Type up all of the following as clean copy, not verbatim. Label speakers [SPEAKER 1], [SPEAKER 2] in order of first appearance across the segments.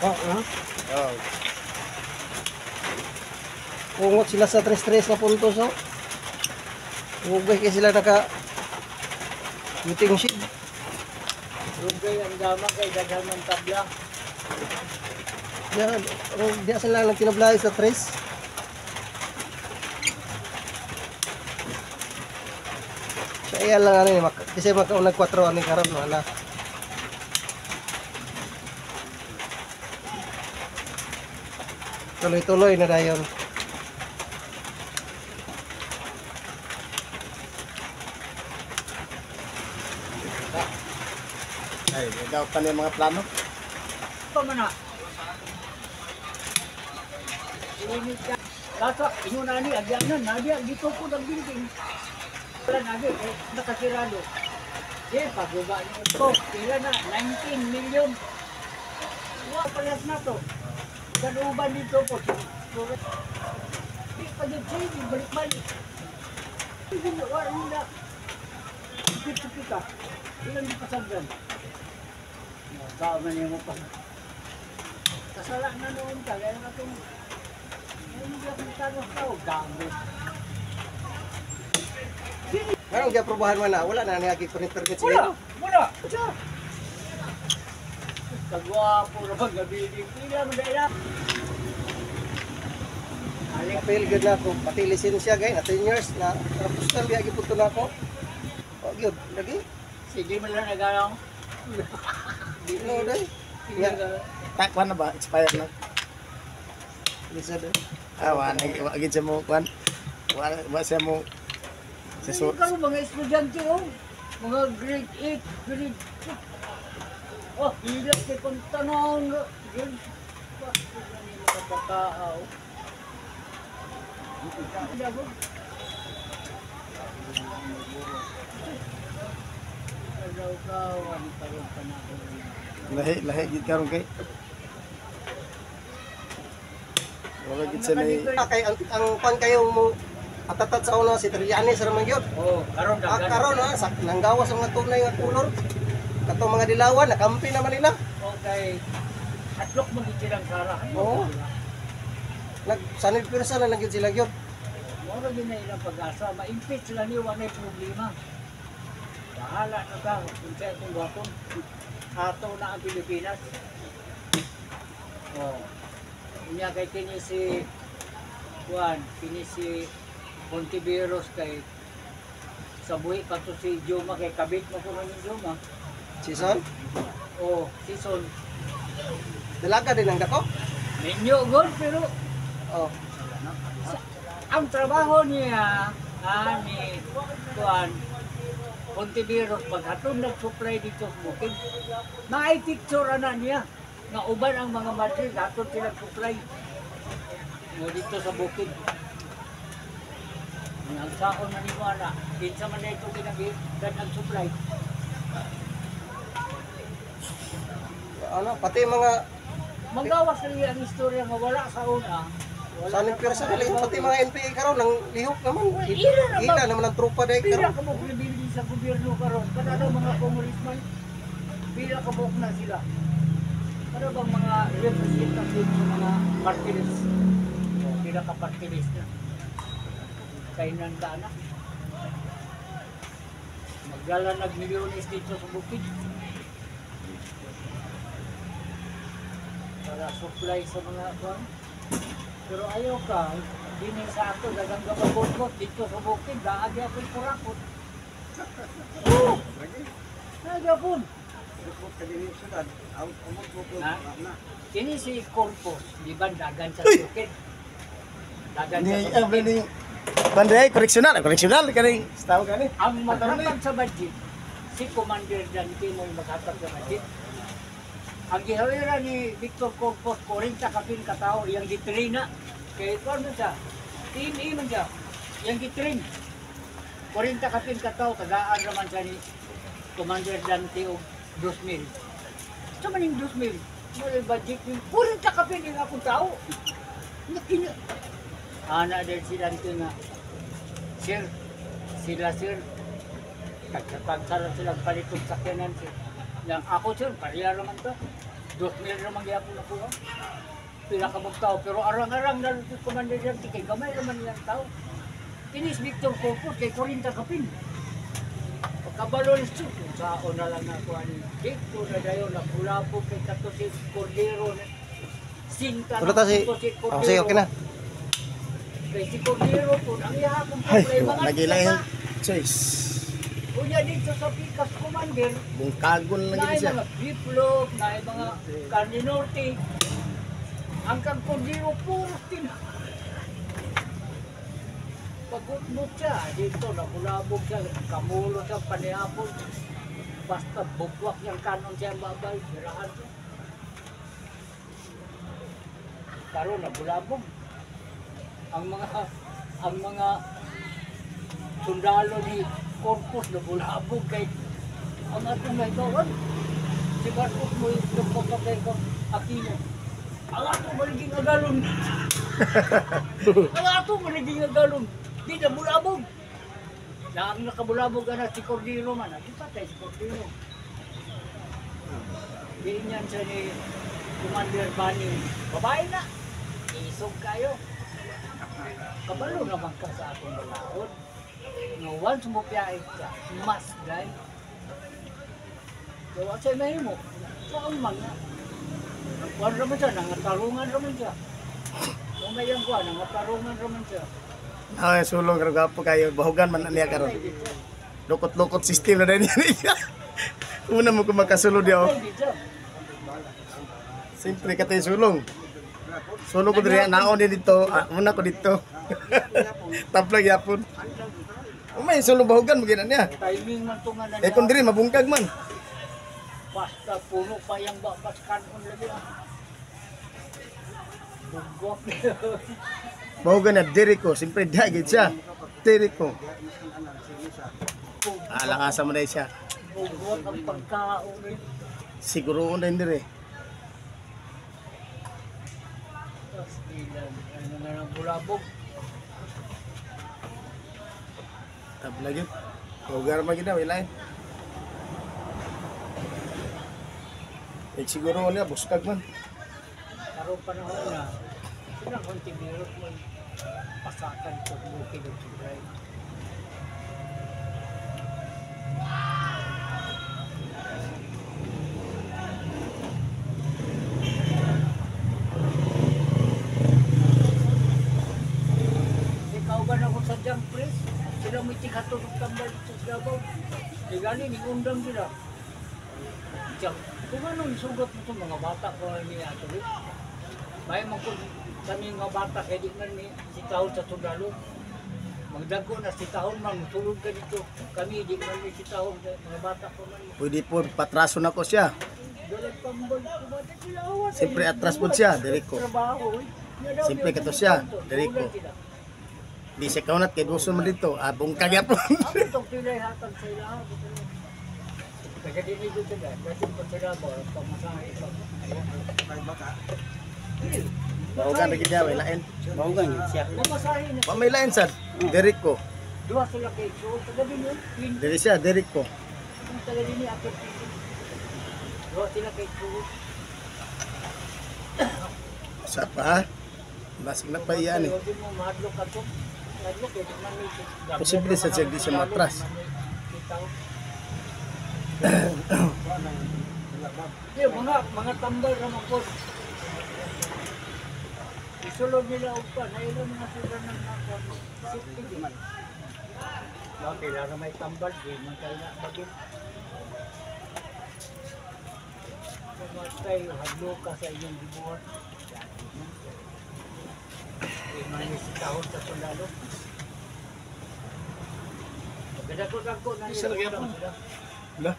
[SPEAKER 1] Oh.
[SPEAKER 2] Pungot sila sa 3-3 na puntos, oh. Ugay kaya sila naka meeting sheet.
[SPEAKER 1] Ugay ang dama kay daghan ng tabla.
[SPEAKER 2] Diya sila lang tinablay sa 3. Kaya lang ano yun, kasi makaunag 4 ano yung karon, wala. Tuloy-tuloy na dayon.
[SPEAKER 3] Ay, daw pa niya mga plano.
[SPEAKER 1] Ito man na. Init ka. Kaso, inyo na ni, agyanan, nagyan, dito po nag-building. Wala nagi, nakasirado. Pagbaba niyo ito, pila na, 19 million. Wala palas na to. Ganuban dito po. Di pa dito siya, balik-balik. Hindi na, wala na. Ikit-ikit ka. Ilan di pasagdan. Kaman niyo mo pa. Kasala na noon ka, kaya nga itong hindi ako tanong tao, dami.
[SPEAKER 2] Anong giaprobahan man na? Wala na niyagi permit
[SPEAKER 1] Wala!
[SPEAKER 2] sila.
[SPEAKER 1] Wala! Kagwapo naman gabiling. Pila mo dahil
[SPEAKER 2] Apil good na ako. Pati lisensya gay na 10 years na tapos na biya giputo na ako. O gyud, lagi.
[SPEAKER 1] sige mo lang nagalaw.
[SPEAKER 2] Di no day.
[SPEAKER 1] Sige
[SPEAKER 2] Ya.
[SPEAKER 1] nagalaw.
[SPEAKER 3] Takwan na ba? Expired na.
[SPEAKER 2] Lisa day.
[SPEAKER 3] Wala gid siya mo kwan. Wala siya mo
[SPEAKER 1] Hindi ka mga estudyante oh. Mga grade 8, grade 6. Oh, hilang kay kong tanong. Grade 6. Hindi mo kapataaw. Hindi ako. Kagaw-gawan, parang panahon.
[SPEAKER 3] lahi gid karon kay. Wala gid siya may
[SPEAKER 2] Kay ang pan kayo mo atatat sa una si Trillanes ra man gyud.
[SPEAKER 1] Oh, karon dagan.
[SPEAKER 2] Karon ha, sa nanggawas ang mga tunay nga color. Katong mga dilawan nakampi naman nila.
[SPEAKER 1] Okay. Atlok mo gitirang karahan.
[SPEAKER 2] Oo. Sanib pirsa na gyud sila gyud.
[SPEAKER 1] Moro din na ilang pag-asa. Ma-impeach sila niyo, wala may problema. Bahala na ka. Kung siya itong wapon. Ato na ang Pilipinas. Oh. Kanya kay kini si Juan, kini si Pontiveros kay sa buhi pa to si Juma kay kabit mo ko ni Juma.
[SPEAKER 2] Season.
[SPEAKER 1] Oh, season.
[SPEAKER 2] Dalaga din ang dako.
[SPEAKER 1] Menyo gol pero
[SPEAKER 2] Oh.
[SPEAKER 1] ang trabaho niya ni Juan Pontiveros paghatod nag-supply dito sa bukid. Na-picture na niya na uban ang mga matri hatod sila supply mo dito sa bukid. Ang saon na ni Juan kinsa man na ito kinagdan nag-supply.
[SPEAKER 2] Ano, pati mga
[SPEAKER 1] Magawas rin ang istorya nga wala sa una.
[SPEAKER 2] sanib pirsa dali pati mga NPA karon nang lihok naman.
[SPEAKER 1] Ila na ba?
[SPEAKER 2] Ila naman ang trupa dai
[SPEAKER 1] Pila
[SPEAKER 2] karon.
[SPEAKER 1] ka mo pinibili sa gobyerno karon? Kada daw mga congressman, pila ka mo na sila. Ano bang mga representative sa mga party list? O, pila ka party list na. Kainan ka na. Maglalanag milyones dito sa bukid. Para supply sa mga kwan. Pero ayaw ka, dinin sa ato, dagang gababot dito sa bukid, daagi ako'y kurakot. Oo! Nagapon! Kini si Corpus, di ba dagan sa bukid? Dagan
[SPEAKER 3] ni
[SPEAKER 1] sa bukid.
[SPEAKER 3] ni banday koreksional kani staw kani.
[SPEAKER 1] Ang maghatag sa budget, si Commander Dante mo yung maghatag sa budget. Ang gihawira ni Victor Corpus, 40 kapin katao, yung gitrain na. Kaya ito ano siya, team A man siya, yung gitrain. 40 kapin katao, tagaan naman siya ni Commander Dante o 2,000. Sa man yung 2,000? Wala yung budget yung 40 kapin yung akong tao. Nakina. Ana din si Dante nga, Sir, sir, tagsaran silang palitong sakyanan sir. Yang ako sir, pariya naman to. 2,000 naman gyapon ako. Pila ka mong tao, pero arang-arang na lutos Commander Dante, kay gamay naman niyang tao. Kinis Victor Corpus, kay 40 kapin. Pagkabalo ni Stu, sao na lang ako ani. Dito na dayo, napulapog kay Katosis Cordero. Sinta
[SPEAKER 2] Ulo ta si...
[SPEAKER 1] Katosis
[SPEAKER 2] Oh,
[SPEAKER 1] Cordero.
[SPEAKER 2] sige, okay na.
[SPEAKER 1] Kay si Cordero po, ang ihapon po,
[SPEAKER 3] Ay,
[SPEAKER 1] kay mga
[SPEAKER 3] nagilay
[SPEAKER 1] tita.
[SPEAKER 3] choice.
[SPEAKER 1] Unya dito sa Picas Commander,
[SPEAKER 3] Bungkagon lang
[SPEAKER 1] na
[SPEAKER 3] gid siya.
[SPEAKER 1] mga biplop, na mga carne norte. Ang kang Cordero, puro tina. Pagutmot siya, dito nakulabog siya, kamulo siya, panihapon. Basta bugwak yung kanon siya babay, birahan siya. Karon nabulabog. Ang mga sundalo ni Corpus nabulabog kay ang atong naigawan. Si Marcos mo yung nagpapatay ko, Aquino. Ang atong maliging agalon. Ang atong maliging agalon. Di na bulabog. Na ang nakabulabog na si Cordero man. Di patay si Cordero. Di niyan siya ni Commander Bani. Babae na. Isog kayo. Kabalo naman ka sa akong balaod. No, once mo piyain ka, must die. Gawa sa'yo mahimo. Saan man na. Nagkuhan naman siya, nangatarungan naman siya. Kung may yung kuhan, nangatarungan naman siya.
[SPEAKER 3] Ay, sulong karo gapo kayo. Bahugan man na niya karon. Lukot-lukot system na din niya. Una mo ko makasulod yaw. Siyempre ka tayo sulong. Sulong ko diri naon din dito. Una ko dito. Taplag yapon. Umay sulong bahugan mo ginan niya.
[SPEAKER 1] Timing man ito nga na
[SPEAKER 3] Eh kung diri mabungkag man.
[SPEAKER 1] basta puno pa yung bakas kanon lagi. Bugwak.
[SPEAKER 3] Bahugan na diri ko. Siyempre dagit siya. Diri ko. Alangasa mo na siya.
[SPEAKER 1] Bugwak ang pagkaon.
[SPEAKER 3] Siguro na diri.
[SPEAKER 1] Tapos ilan, ano na ng bulabog.
[SPEAKER 3] Taplag yun. Bahugan man gina. Wilain. Eh siguro niya. Buskag man.
[SPEAKER 1] Karong panahon na, sila konti meron mo pasakan sa bukid ng Tigray. Ikaw ba na kung sadyang pres? Sila may tikatulog tambal sa Davao. E gani, undang sila. Diyan, kung anong sugat mo ito, mga bata ko niya ito. May mangkod kami nga bata, kaya di man si tahon sa sundalo. Magdago na si tahon man, tulog ka dito. Kami di man si tahon, mga bata ko man.
[SPEAKER 3] Pwede po patraso na ko siya.
[SPEAKER 1] Dalag pambal ko ba sila awan.
[SPEAKER 3] Siyempre, atras po siya, direko.
[SPEAKER 1] Trabaho.
[SPEAKER 3] Siyempre, kato siya, direko. Di siya kaunat kay gusto mo dito. Bungkag yapon.
[SPEAKER 1] Ako itong pilay hatag sa ilahan. Kaya din dito sila, kasi pa sila ba, pamasahe ito.
[SPEAKER 3] Bahugan na gina. Wilain.
[SPEAKER 2] Bahugan yun siya.
[SPEAKER 1] Pamasahe na.
[SPEAKER 3] Pamilain sa direko.
[SPEAKER 1] Dua sila kay so, taga din yun.
[SPEAKER 3] Diri siya, direko.
[SPEAKER 1] Ang taga din ni ako. Dua sila kay so.
[SPEAKER 3] Sa pa. Basig na pa iyan eh.
[SPEAKER 1] Hindi mo mahadlok ka to. Mahadlok, hindi man may gamit.
[SPEAKER 3] Posible sa siya di siya matras.
[SPEAKER 1] Di, mga tambal naman po. Isulog nila upa, na ilan mga sila ng safety di man. Kailangan may tambal, di man kayo na bagin. Kumatay, hadlo ka sa inyong dibuhat. Di man may sitahon sa sundalo. Pagkadako-dako na nila.
[SPEAKER 3] La.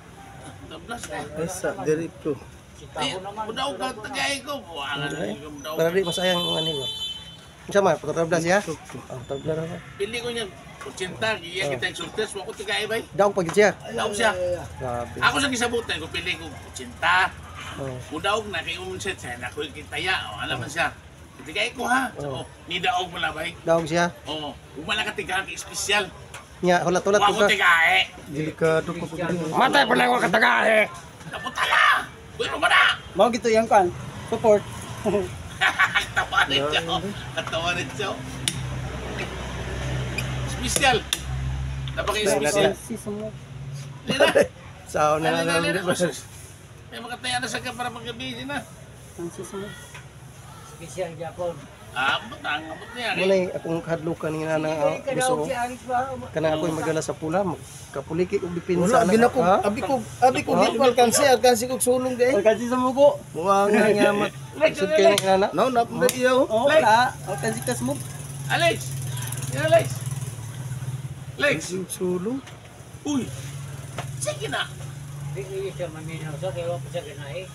[SPEAKER 3] Esa, direko.
[SPEAKER 1] Sitahon naman.
[SPEAKER 4] Mudaw ka tagay ko. Buwangan na
[SPEAKER 2] Ay,
[SPEAKER 4] yung mudaw.
[SPEAKER 2] para di masayang ang ano mo. Ano man, patablas ya? Patablas na.
[SPEAKER 4] Pili ko niyan. 80, iya kita yung sultes. Wako tagay ba?
[SPEAKER 2] Daong pag siya.
[SPEAKER 4] Daw siya.
[SPEAKER 2] Grabe.
[SPEAKER 4] Ako sa kisabutan ko pili ko 80.
[SPEAKER 2] Oh.
[SPEAKER 4] Mudaw na kay umunset siya. Naku yung kitaya. O, alam man siya. Tagay ko ha.
[SPEAKER 2] Oh.
[SPEAKER 4] So, ni daog mo labay.
[SPEAKER 2] Daong siya.
[SPEAKER 4] Oo. Umala ka tigaan ka espesyal.
[SPEAKER 2] Nya, hulat-hulat
[SPEAKER 4] Wako
[SPEAKER 2] ko ka.
[SPEAKER 4] tagay.
[SPEAKER 3] Delikado ko po.
[SPEAKER 2] Matay pa lang ako katagahe.
[SPEAKER 4] Naputala. Pero ba na?
[SPEAKER 2] Mao gito yang kan. Support.
[SPEAKER 4] Tawa rin siya. Tawa rin siya. Special. Napaka-special. Lina.
[SPEAKER 3] Sao na
[SPEAKER 4] Lina,
[SPEAKER 3] lang.
[SPEAKER 4] Lina. May makataya na sa ka para magabi na.
[SPEAKER 1] Special Japon.
[SPEAKER 4] Abot niya.
[SPEAKER 2] Muna akong hadlukan nga na gusto ko. Kana ako magdala sa pula, kapuliki og dipinsa
[SPEAKER 3] Wala, binako. Abi ko di ko alkansi kog sulong kay.
[SPEAKER 2] Alkansi sa muko.
[SPEAKER 3] Muwa nga nyamat.
[SPEAKER 2] Sud kay nga na.
[SPEAKER 3] No, na iyo.
[SPEAKER 2] Oh, wala. Alkansi kas mo.
[SPEAKER 4] Alex! Yan, Alex! Alex!
[SPEAKER 3] Sulong.
[SPEAKER 4] Uy! Sige na!
[SPEAKER 1] Hindi siya maminaw sa kaya wala siya kinain.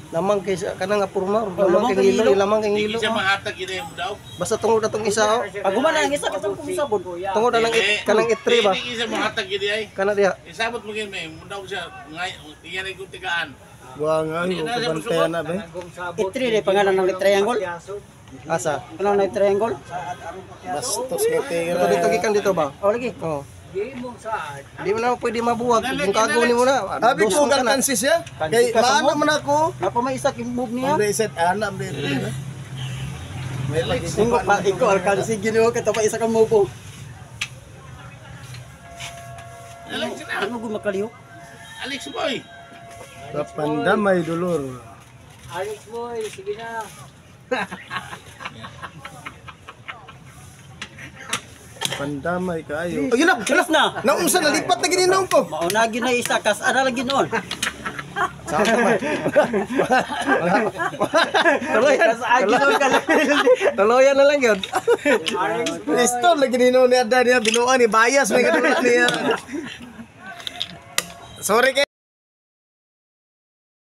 [SPEAKER 2] Lamang kay kana nga porma, lamang kay ngilo, lamang kay
[SPEAKER 4] Hindi
[SPEAKER 2] ngilo.
[SPEAKER 4] siya mahatag ina mo daw.
[SPEAKER 2] Basta tungod atong isa oh.
[SPEAKER 1] Pag
[SPEAKER 2] gumana ang isa katong kumisabon. Tungod na lang kanang itre ba?
[SPEAKER 4] Hindi siya mahatag ina ay.
[SPEAKER 2] Kana diha.
[SPEAKER 4] Isabot mo gini may daw siya ngay iyan ay kung tigaan.
[SPEAKER 3] Wa nga yo kabantayan na ba.
[SPEAKER 1] Itri de pangalan ng triangle.
[SPEAKER 2] Asa?
[SPEAKER 1] Ano na triangle?
[SPEAKER 3] Bastos nga tira.
[SPEAKER 2] Ito dito gikan dito ba?
[SPEAKER 1] Oh lagi.
[SPEAKER 2] Oh.
[SPEAKER 1] Di mo saan.
[SPEAKER 2] Di mo na pwede mabuwag. Kung kago ni mo na.
[SPEAKER 3] Abi ko alkansi siya. Kay maana man ako.
[SPEAKER 2] Napa may isa king move niya.
[SPEAKER 3] Ang reset ana be. May lagi
[SPEAKER 2] Singo pa iko alkansi ginoo ka pa isa ka move.
[SPEAKER 4] Alex na!
[SPEAKER 2] Ano gud makalihok?
[SPEAKER 4] Alex boy!
[SPEAKER 3] Kapandamay dulur.
[SPEAKER 1] Alex boy, sige na.
[SPEAKER 3] Pandamay kaayo. Ayun na,
[SPEAKER 2] Kilas na.
[SPEAKER 3] naunsa nalipat na gininom ko.
[SPEAKER 2] Maunagi na isa kas ana lagi noon. Toloyan. Toloyan na lang yun.
[SPEAKER 3] Listo lagi gininom ni ada niya binuan ni bias may kadula niya. Sorry kay